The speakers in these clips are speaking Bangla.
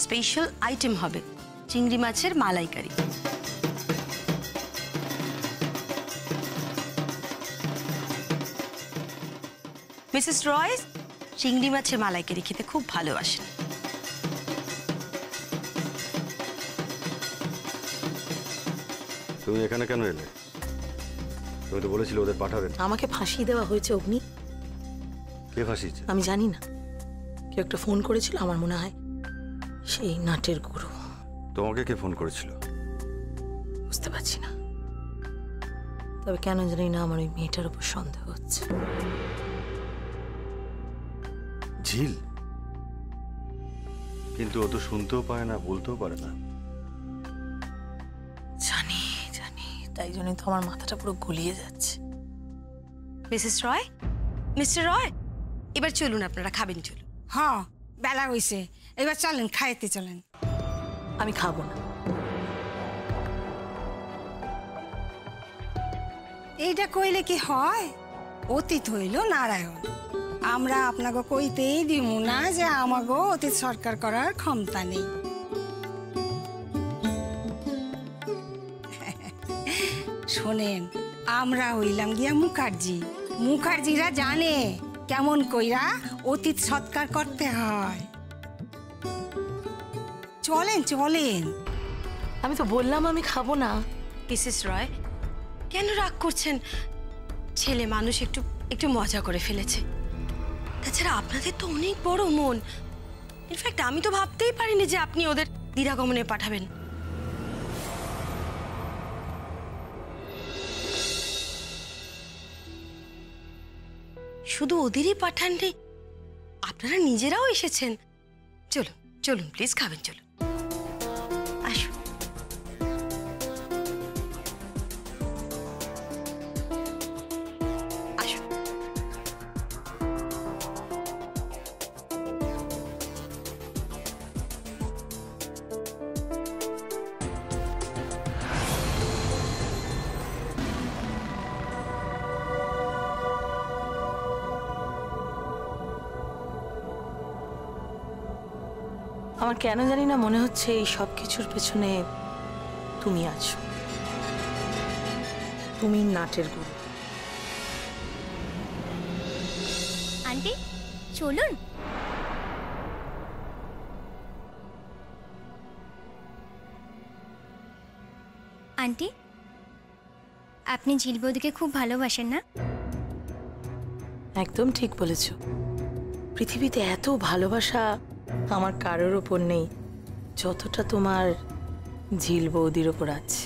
স্পেশাল আইটেম হবে চিংড়ি মাছের মালাইকারি। মিসেস রয় চিংড়ি মাছের মালাইকারি খেতে খুব ভালোবাসেন। তুমি এখানে কেন এলে? তুমি তো বলেছিলে ওদের পাঠাবেন। আমাকে ফাঁসিয়ে দেওয়া হয়েছে অগ্নি। কে ফাঁসিয়েছে? আমি জানি না, কেউ একটা ফোন করেছিল, আমার মনে হয় সেই নাটের গুরু। তোমাকে কে ফোন করেছিল? বুঝতে পারছি না, তবে কেন জানি না আমার ওই মেয়েটার উপর সন্দেহ হচ্ছে। ঝিল? কিন্তু ও তো শুনতেও পারে না, বলতেও পারে না। জানি জানি, তাই জন্যই তো আমার মাথাটা পুরো গলিয়ে যাচ্ছে। মিসেস রয়, মিস্টার রয়, এবার চলুন, আপনারা খাবেন চলুন। হ্যাঁ, বেলা হয়েছে, এবার চলেন, খাইতে চলেন। আমি খাবো না। এইটা কইলে কি হয়? অতীত হইল নারায়ণ। আমরা আপনাকে কইতেই দিব না যে আমাগো অতীত সরকার করার ক্ষমতা নেই। শোনেন, আমরা হইলাম গিয়া মুখার্জি। মুখার্জিরা জানে কেমন কইরা অতীত সৎকার করতে হয়। চলেন চলেন। আমি তো বললাম আমি খাবো না। মিসেস রয়, কেন রাগ করছেন? ছেলে মানুষ একটু একটু মজা করে ফেলেছে। তাছাড়া আপনাদের তো অনেক বড় মন। ইনফ্যাক্ট আমি তো ভাবতেই পারিনি যে আপনি ওদের দ্বিধাগমনে পাঠাবেন। শুধু ওদেরই পাঠাননি, আপনারা নিজেরাও এসেছেন। চলুন চলুন, প্লিজ খাবেন, চলুন আসুন। আসুন। আমার কেন জানি না মনে হচ্ছে এই সব কিছুর পেছনে তুমি আছো। তুমি নাটের গুরু। আন্টি চলুন। আন্টি, আপনি ঝিল বৌদিকে খুব ভালোবাসেন না? একদম ঠিক বলেছ। পৃথিবীতে এত ভালোবাসা আমার কারোর ওপর নেই যতটা তোমার ঝিল বৌদির ওপর আছে।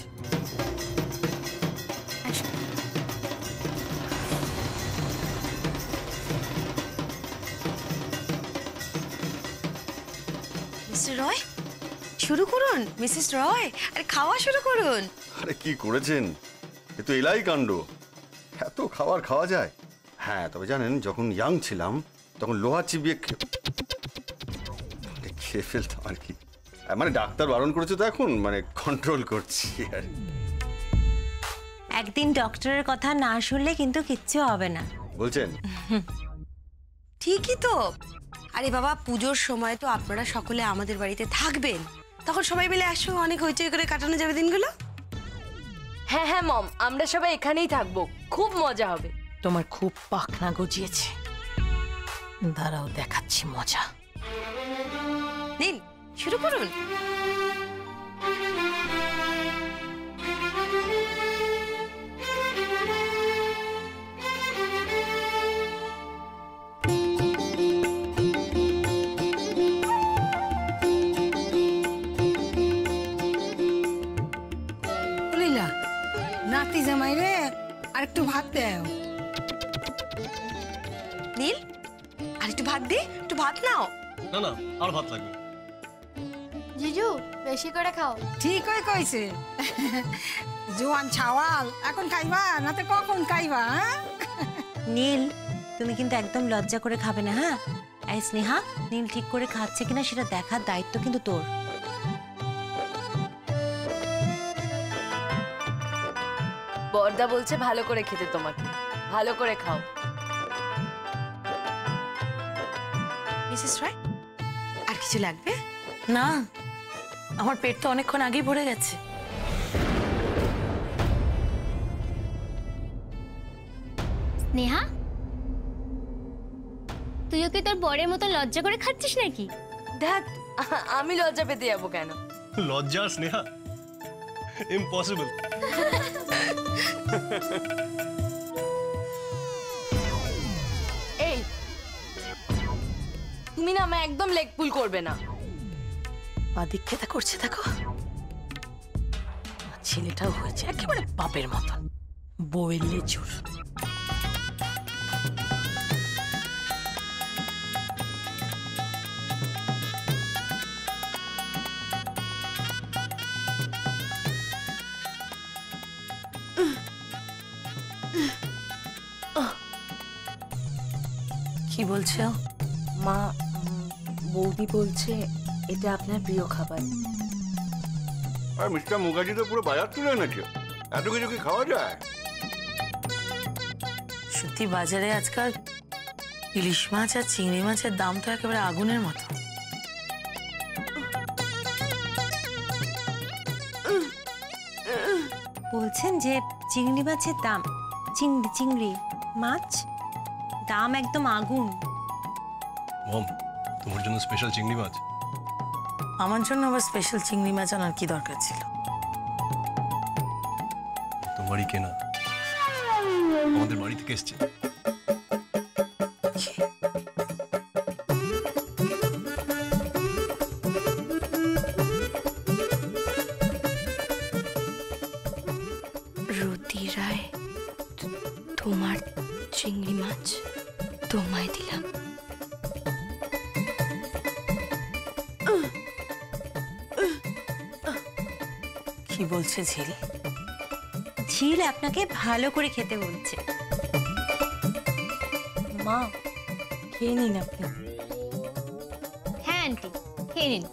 মিস্টার রয়, শুরু করুন। মিসেস রয়, আরে খাওয়া শুরু করুন। আরে কি করেছেন? এ তো এলাই কাণ্ড। এত খাবার খাওয়া যায়? হ্যাঁ, তবে জানেন, যখন ইয়াং ছিলাম তখন লোহা চিবিয়ে খেয়ে ফেলতাম আর কি। মানে ডাক্তার বারণ করেছে তো এখন মানে কন্ট্রোল করছি আর। একদিন ডক্টরের কথা না শুনলে কিন্তু কিচ্ছু হবে না বলছেন? ঠিকই তো। আরে বাবা, পুজোর সময় তো আপনারা সকলে আমাদের বাড়িতে থাকবেন, তখন সবাই মিলে একসঙ্গে অনেক হইচই করে কাটানো যাবে দিনগুলো। হ্যাঁ হ্যাঁ মম, আমরা সবাই এখানেই থাকবো, খুব মজা হবে। তোমার খুব পাখনা গজিয়েছে, দাঁড়াও দেখাচ্ছি মজা। নিন, শুরু করুন। নাতি জামাই রে, আর একটু ভাত দেও। নীল, আর একটু ভাত দে, একটু ভাত নাও। না না, আর ভাত লাগবে। জিজু বেশি করে খাও। ঠিক হয়ে কইছে। জোয়ান ছাওয়াল, এখন খাইবা না তো কখন খাইবা? নীল, তুমি কিন্তু একদম লজ্জা করে খাবে না। হ্যাঁ, এই স্নেহা, নীল ঠিক করে খাচ্ছে কিনা সেটা দেখার দায়িত্ব কিন্তু তোর। বর্দা বলছে ভালো করে খেতে তোমাকে, ভালো করে খাও। মিসেস রয়, আর কিছু লাগবে? না, আমার পেট তো অনেকক্ষণ আগেই ভরে গেছে। স্নেহা, তুইও কি তোর বরের মতো লজ্জা করে খাচ্ছিস নাকি? দেখ, আমি লজ্জা পেতে যাবো কেন? লজ্জা আর স্নেহা ইম্পসিবল। এই, তুমি না আমায় একদম লেগ পুল করবে না। আদিক্ষেতা করছে দেখো, ছেলেটাও হয়েছে একেবারে বাপের মতন, বউয়ের লেজুর। কি বলছো? মা, বৌদি বলছে এটা আপনার প্রিয় খাবার। আর মিস্টার মুখার্জি তো পুরো বাজার তুলে নাকি, এত কিছু কি খাওয়া যায়? সত্যি বাজারে আজকাল ইলিশ মাছ আর চিংড়ি মাছের দাম তো একেবারে আগুনের মতো। বলছেন যে চিংড়ি মাছের দাম, চিংড়ি মাছ দাম একদম আগুন। মম, তোমার জন্য স্পেশাল চিংড়ি মাছ। আমার জন্য আবার স্পেশাল চিংড়ি মাছ আনার কি দরকার ছিল? তোমারই কেনা, আমাদের বাড়ি থেকে এসছে। রতি রায়, তোমার চিংড়ি মাছ তোমায় দিলাম। কি বলছে ঝিল? ঝিল আপনাকে ভালো করে খেতে বলছে। মা, খেয়ে নিন আপনি। হ্যাঁ আন্টি, খেয়ে নিন।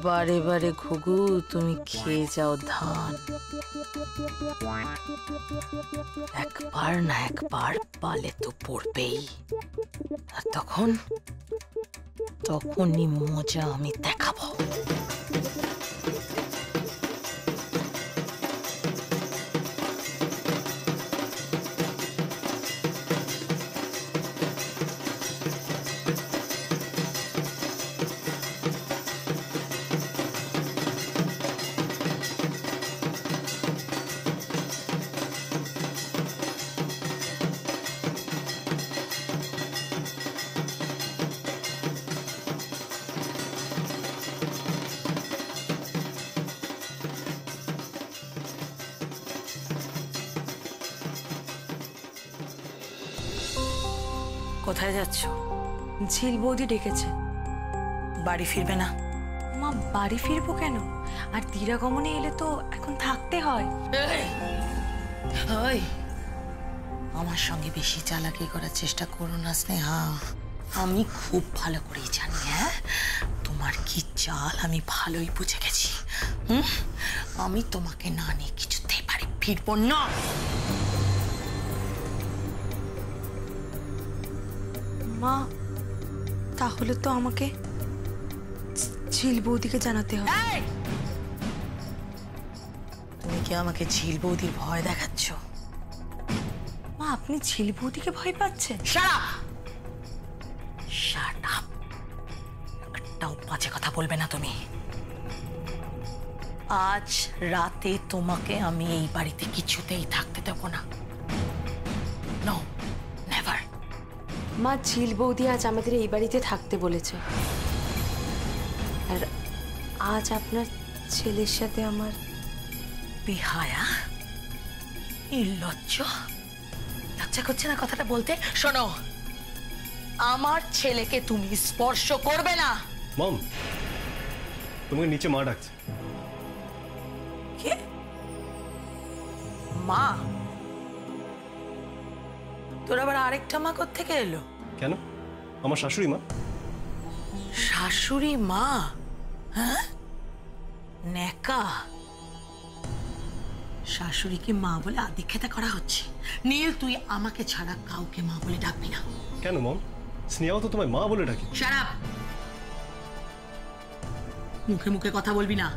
বারে বারে ঘুঘু তুমি খেয়ে যাও ধান, একবার না একবার পালে তো পড়বেই, আর তখনই মজা আমি দেখাবো। কোথায় যাচ্ছ? ঝিল বৌদি ডেকেছে। বাড়ি ফিরবে না? মা, বাড়ি ফিরবো কেন? আর দিরাগমনে এলে তো এখন থাকতে হয়। ওই, আমার সঙ্গে বেশি চালাকি করার চেষ্টা করো না স্নেহা, আমি খুব ভালো করেই জানি। হ্যাঁ, তোমার কি চাল আমি ভালোই বুঝে গেছি। আমি তোমাকে না নিয়ে কিছুতেই বাড়ি ফিরবো না। মা, তাহলে তো আমাকে ঝিল বৌদিকে জানাতে হবে। তুমি কি আমাকে ঝিল বৌদির ভয় দেখাচ্ছ? মা, আপনি ঝিল বৌদিকে ভয় পাচ্ছেন? শাট আপ, একটাও বাজে কথা বলবে না তুমি। আজ রাতে তোমাকে আমি এই বাড়িতে কিছুতেই থাকতে দেব না। No, never. মা, ঝিল বৌদি আজ আমাদের এই বাড়িতে থাকতে বলেছে, আর আজ আপনার ছেলের সাথে আমার বেহায়া, নির্লজ্জ, লজ্জা করছে না কথাটা বলতে? শোনো, আমার ছেলেকে তুমি স্পর্শ করবে না। মম, তোমাকে নিচে মা ডাকছে। কে? মা? তোর আবার আরেকটা মা কোত্থেকে এলো? কেন? আমার শাশুড়ি মা। শাশুড়ি মা? হ্যাঁ, নেকা। শাশুড়িকে মা বলে আদিক্ষেতা করা হচ্ছে। নীল, তুই আমাকে ছাড়া কাউকে মা বলে ডাকবি না। কেন মম? স্নেহাও তো তোমায় মা বলে ডাকি। Shut up! মুখে মুখে কথা বলবি না।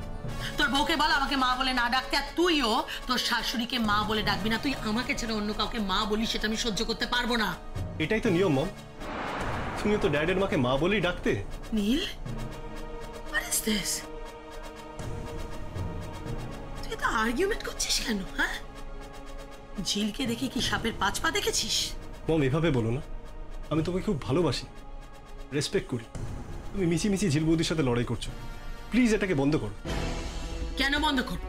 তোর বউকে বল আমাকে মা বলে না ডাকতে, আর তুইও তোর শাশুড়িকে মা বলে ডাকবি না। তুই আমাকে ছাড়া অন্য কাউকে মা বলি, সেটা আমি সহ্য করতে পারবো না। এটাই তো নিয়ম মম। তুমিও তো ড্যাডের মাকে মা বলেই ডাকতে। নীল, what is this? তুই তো আর্গুমেন্ট করছিস কেন? হ্যাঁ, ঝিলকে দেখে কি সাপের 5 পা দেখেছিস? মম, এভাবে বলো না। আমি তোমাকে খুব ভালোবাসি, রেসপেক্ট করি। তুমি মিছি মিছি ঝিল বৌদির সাথে লড়াই করছো। প্লিজ এটাকে বন্ধ করো। কেন বন্ধ করব?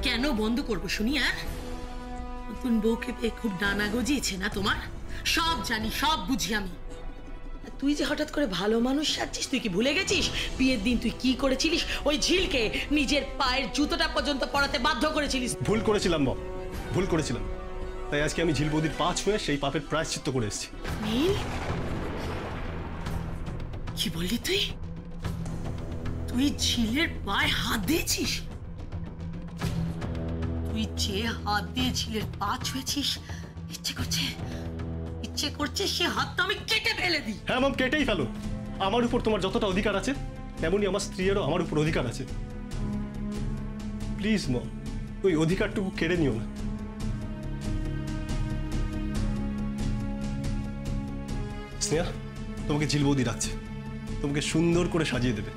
কেন বন্ধ করবো শুনি? আর নতুন বউকে পেয়ে খুব ডানা গজিয়েছে না তোমার? সব জানি, সব বুঝি আমি। তুই যে হঠাৎ করে ভালো মানুষ সাজছিস, তুই কি ভুলে গেছিস বিয়ের দিন তুই কি করেছিলিস? ওই ঝিলকে নিজের পায়ের জুতোটা পর্যন্ত পরাতে বাধ্য করেছিলিস। ভুল করেছিলাম মম, ভুল করেছিলাম। তাই আজকে আমি ঝিল বৌদির পা ছুঁয়ে সেই পাপের প্রায়শ্চিত্ত করে এসেছি। নীল, কি বললি তুই? তুই ঝিলের পায়ে হাত দিয়েছিস? তুই যে হাত দিয়ে ঝিলের পা ছুঁয়েছিস, ইচ্ছে করছে সে হাতটা আমি কেটে ফেলে দিই। হ্যাঁ মম, কেটেই ফেলো। আমার উপর তোমার যতটা অধিকার আছে, তেমনি আমার স্ত্রীরও আমার উপর অধিকার আছে। প্লিজ মম, ওই অধিকারটুকু কেড়ে নিও না। স্নেহা, তোমাকে ঝিল বৌদি ডাকছে। তোমাকে সুন্দর করে সাজিয়ে দেবে।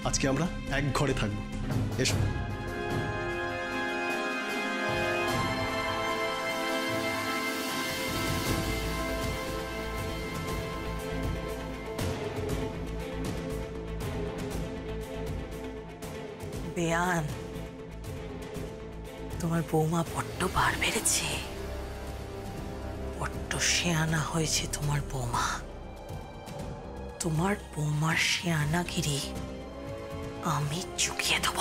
আজকে আমরা এক ঘরে থাকবো। এসো। বেয়ান, তোমার বৌমা বড্ড বার বেড়েছে, বড্ড শেয়ানা হয়েছে তোমার বৌমা। তোমার বৌমার শেয়ানাগিরি আমি চুকিয়ে দেব।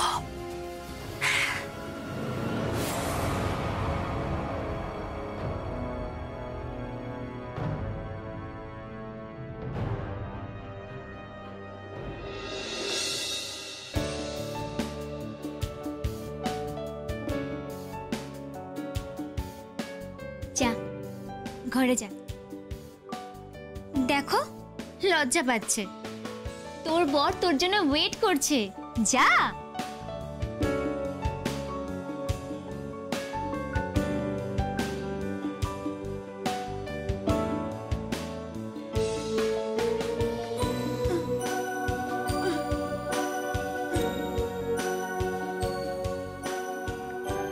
যা, ঘরে যা। দেখো, লজ্জা পাচ্ছে। তোর বর তোর জন্য ওয়েট করছে। যা।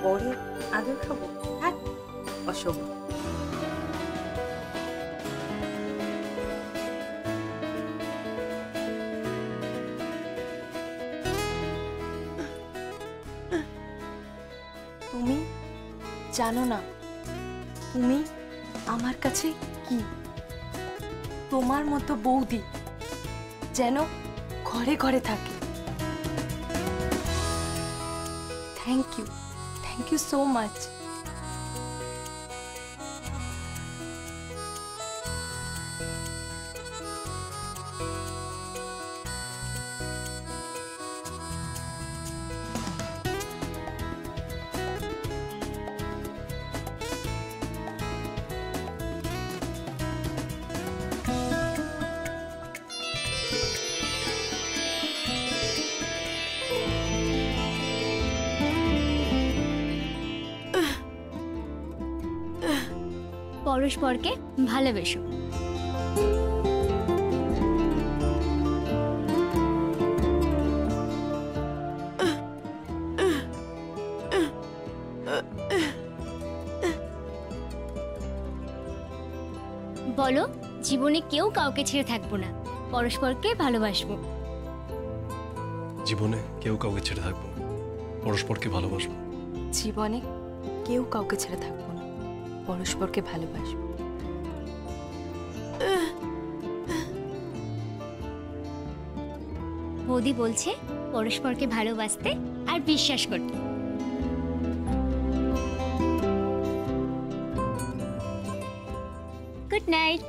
পরে আগে খাবো। হ্যাঁ, অসভ্য। তুমি জানো না তুমি আমার কাছে কি? তোমার মতো বৌদি যেন ঘরে ঘরে থাকে। Thank you so much. পরস্পরকে ভালোবেসো। বলো, জীবনে কেউ কাউকে ছেড়ে থাকবো না, পরস্পরকে ভালোবাসবো। জীবনে কেউ কাউকে ছেড়ে থাকবো না, পরস্পরকে ভালোবাসবো। জীবনে কেউ কাউকে ছেড়ে থাকবো না, পরস্পরকে ভালোবাসবো। বৌদি বলছে পরস্পরকে ভালোবাসতে আর বিশ্বাস করতে। Good night.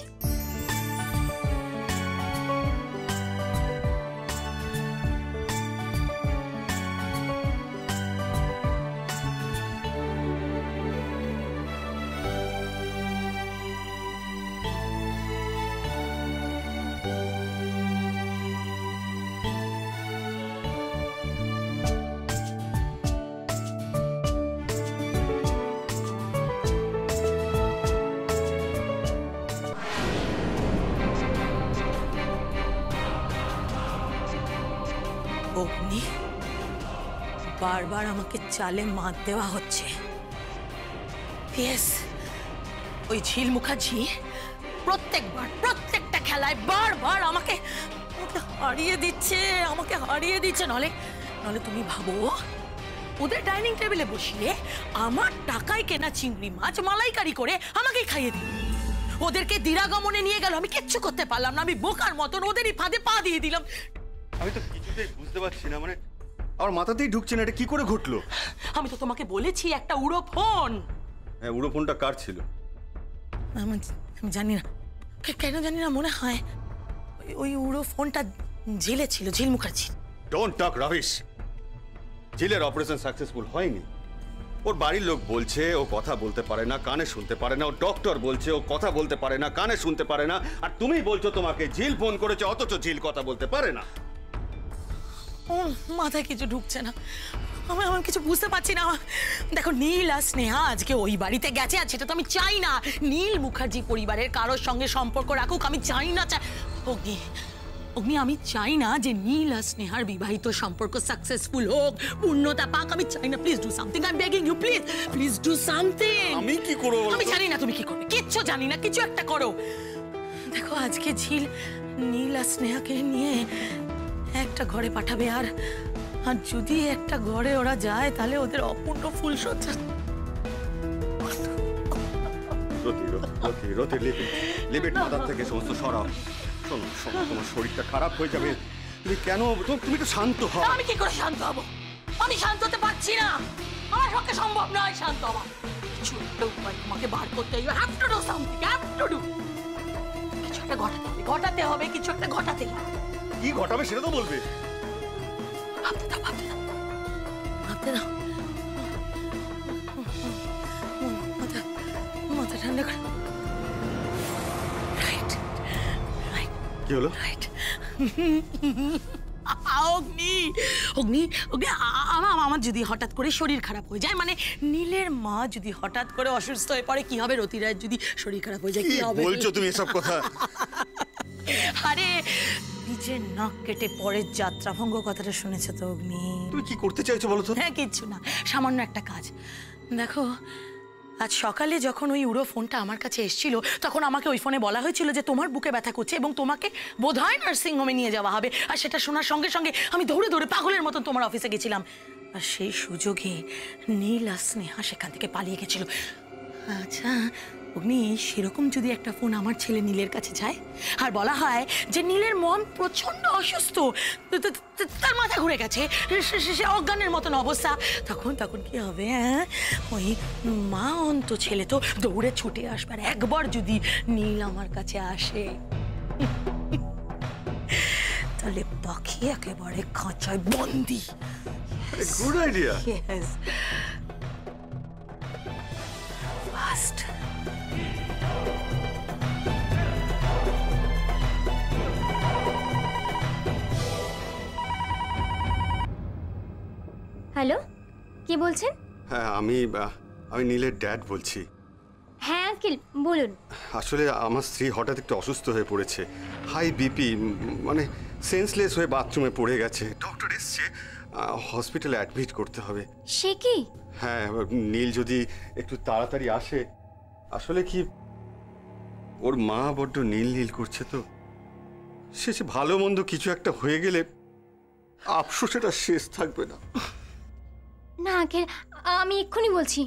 অগ্নি, বারবার আমাকে চালে মাত দেওয়া হচ্ছে। ইয়েস, ওই ঝিল মুখার্জি প্রত্যেকটা খেলায় বারবার আমাকে হারিয়ে দিচ্ছে। নলে তুমি ভাবো, ওদের ডাইনিং টেবিলে বসিয়ে আমার টাকায় কেনা চিংড়ি মাছ মালাইকারি করে আমাকেই খাইয়ে দিল। ওদেরকে দিরাগমনে নিয়ে গেল, আমি কিচ্ছু করতে পারলাম না। আমি বোকার মতন ওদেরই ফাঁদে পা দিয়ে দিলাম। আমি তো কিছুতেই বুঝতে পারছি না, মানে আমার মাথাতেই ঢুকছে না এটা কি করে ঘটলো। আমি তো তোমাকে বলেছি একটা উড়ো ফোন। হ্যাঁ, উড়ো ফোনটা কার ছিল? আমি জানি না, কেন জানি না, মনে হয় ওই উড়ো ফোনটা জেলে ছিল, Jhil Mukherjee. Don't talk rubbish. জিলের অপারেশন সাকসেসফুল হয়নি। ওর বাড়ির লোক বলছে ও কথা বলতে পারে না, কানে শুনতে পারে না। ও ডক্টর বলছে ও কথা বলতে পারে না, কানে শুনতে পারে না। আর তুমি বলছো তোমাকে ঝিল ফোন করেছে, অথচ ঝিল কথা বলতে পারে না। মাথায় কিছু ঢুকছে না, আমি কিছু বুঝতে পারছি না। দেখো, নীল আর স্নেহা আজকে ওই বাড়িতে গেছে, আর সেটা তো আমি চাই না। নীল মুখার্জি পরিবারের কারোর সঙ্গে সম্পর্ক রাখুক, আমি চাই না। অগ্নি, আমি চাই না যে নীল আর স্নেহার বিবাহিত সম্পর্ক সাকসেসফুল হোক, পূর্ণতা পাক। আমি চাই না। Please do something, I am begging you, please do something. আমি কি করব? আমি জানি না তুমি কি করবে, কিচ্ছু জানি না, কিছু একটা করো। দেখো, আজকে ঝিল নীল আর স্নেহাকে নিয়ে একটা ঘরে পাঠাবে, আর যদি একটা ঘরে ওরা যায় তাহলে ওদের অপূর্ণ ফুলসজ্জা। লিমিট মাথার থেকে সমস্ত সরাও। শোনো, তোমার শরীরটা খারাপ হয়ে যাবে। তুমি কেন, তুমি একটু শান্ত হও। আমি কি করে শান্ত হব? আমি শান্ত হতে পারছি না, আমার পক্ষে সম্ভব নয় শান্ত হওয়া। কিছু একটা উপায় তোমাকে বার করতে হবে। You have to do something, have to do. কিছু একটা ঘটাতে হবে, কিছু একটা ঘটাতে হবে। কি ঘটাবে সেটা তো বলবে। ভাবতে দাও। মাথা ঠান্ডা করে। কি হলো? অগ্নি, আমার যদি হঠাৎ করে শরীর খারাপ হয়ে যায়, মানে নীলের মা যদি হঠাৎ করে অসুস্থ হয়ে পড়ে, কি হবে? রতিরাজ যদি শরীর খারাপ হয়ে যায়, কি হবে? বলছো তুমি এসব কথা? আরে, নিজের নাক কেটে পরের যাত্রাভঙ্গ কথাটা শুনেছো তো অগ্নি? তুমি কি করতে চাইছো বলো তো? হ্যাঁ, কিচ্ছু না, সামান্য একটা কাজ। দেখো, আজ সকালে যখন ওই উড়ো ফোনটা আমার কাছে এসেছিল, তখন আমাকে ওই ফোনে বলা হয়েছিল যে তোমার বুকে ব্যথা করছে এবং তোমাকে বোধহয় নার্সিংহোমে নিয়ে যাওয়া হবে। আর সেটা শোনার সঙ্গে সঙ্গে আমি দৌড়ে পাগলের মতন তোমার অফিসে গেছিলাম। আর সেই সুযোগে নীল আর স্নেহা সেখান থেকে পালিয়ে গেছিল। আচ্ছা অগ্নি, সেরকম যদি একটা ফোন আমার ছেলে নীলের কাছে যায় আর বলা হয় যে নীলের মন প্রচন্ড অসুস্থ, তার মাথা ঘুরে গেছে, সে অজ্ঞানের মতন অবস্থা, তখন কি হবে? হ্যাঁ, ওই মা অন্ত ছেলে তো দৌড়ে ছুটে আসবে। আর একবার যদি নীল আমার কাছে আসে, তাহলে পাখি একেবারে খাঁচায় বন্দি। Good idea. Yes. Fast. Hello, কে বলছেন? হ্যাঁ, আমি নীলের ড্যাড বলছি। হ্যাঁ আঙ্কেল, বলুন। আসলে আমার স্ত্রী হঠাৎ একটু অসুস্থ হয়ে পড়েছে, হাই বিপি, মানে সেন্সলেস হয়ে বাথরুমে পড়ে গেছে। ডক্টর এসছে, হসপিটালে অ্যাডমিট করতে হবে। সে কি? হ্যাঁ, নীল যদি একটু তাড়াতাড়ি আসে। আসলে কি, ওর মা বড্ড নীল করছে তো, সে ভালো মন্দ কিছু একটা হয়ে গেলে আফসোসটা শেষ থাকবে না। না আঙ্কেল, আমি এক্ষুনি বলছি।